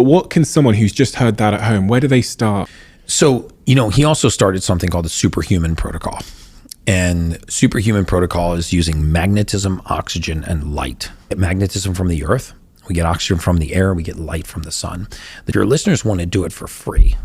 What can someone who's just heard that at home, where do they start? So, he also started something called the Superhuman Protocol. And Superhuman Protocol is using magnetism, oxygen, and light. Magnetism from the earth, we get oxygen from the air, we get light from the sun. If your listeners want to do it for free,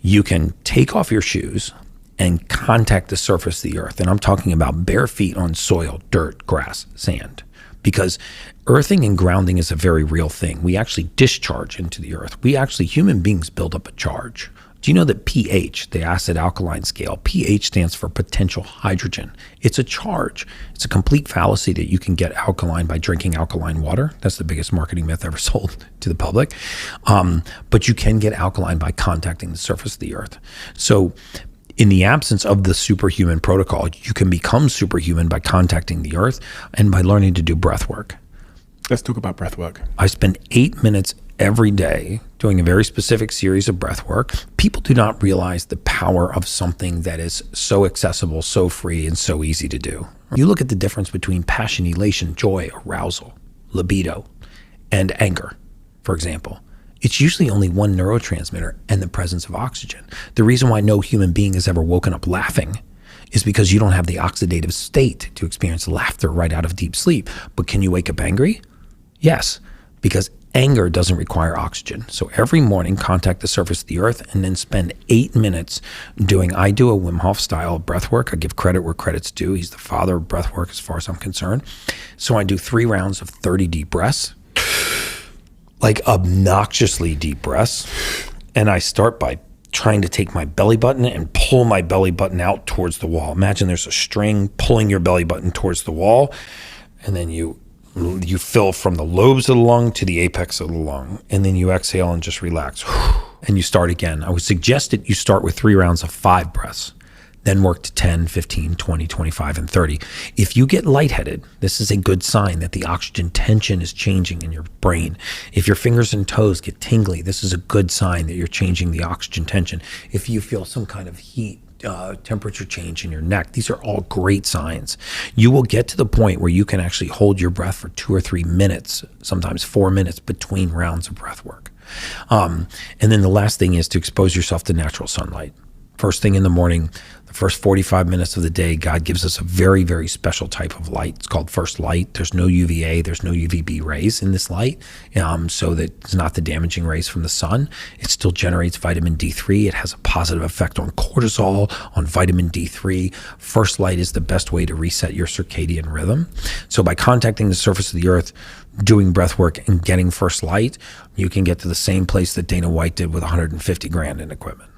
you can take off your shoes and contact the surface of the earth. And I'm talking about bare feet on soil, dirt, grass, sand. Because earthing and grounding is a very real thing. We actually discharge into the earth. Human beings build up a charge. Do you know that pH, the acid alkaline scale, pH stands for potential hydrogen? It's a charge. It's a complete fallacy that you can get alkaline by drinking alkaline water. That's the biggest marketing myth ever sold to the public. But you can get alkaline by contacting the surface of the earth. So in the absence of the Superhuman Protocol, you can become superhuman by contacting the earth and by learning to do breath work. Let's talk about breath work. I spend 8 minutes every day doing a very specific series of breath work. People do not realize the power of something that is so accessible, so free, and so easy to do. You look at the difference between passion, elation, joy, arousal, libido, and anger, for example. It's usually only one neurotransmitter and the presence of oxygen. The reason why no human being has ever woken up laughing is because you don't have the oxidative state to experience laughter right out of deep sleep. But can you wake up angry? Yes, because anger doesn't require oxygen. So every morning, contact the surface of the earth and then spend 8 minutes I do a Wim Hof style breath work. I give credit where credit's due. He's the father of breath work as far as I'm concerned. So I do 3 rounds of 30 deep breaths, like obnoxiously deep breaths. And I start by trying to take my belly button and pull my belly button out towards the wall. Imagine there's a string pulling your belly button towards the wall, and then you fill from the lobes of the lung to the apex of the lung, and then you exhale and just relax. And you start again. I would suggest that you start with 3 rounds of 5 breaths, then work to 10, 15, 20, 25, and 30. If you get lightheaded, this is a good sign that the oxygen tension is changing in your brain. If your fingers and toes get tingly, this is a good sign that you're changing the oxygen tension. If you feel some kind of heat, temperature change in your neck, these are all great signs. You will get to the point where you can actually hold your breath for 2 or 3 minutes, sometimes 4 minutes between rounds of breath work. And then the last thing is to expose yourself to natural sunlight. First thing in the morning, the first 45 minutes of the day, God gives us a very, very special type of light. It's called first light. There's no UVA, there's no UVB rays in this light, so that it's not the damaging rays from the sun. It still generates vitamin D3. It has a positive effect on cortisol, on vitamin D3. First light is the best way to reset your circadian rhythm. So by contacting the surface of the earth, doing breath work, and getting first light, you can get to the same place that Dana White did with 150 grand in equipment.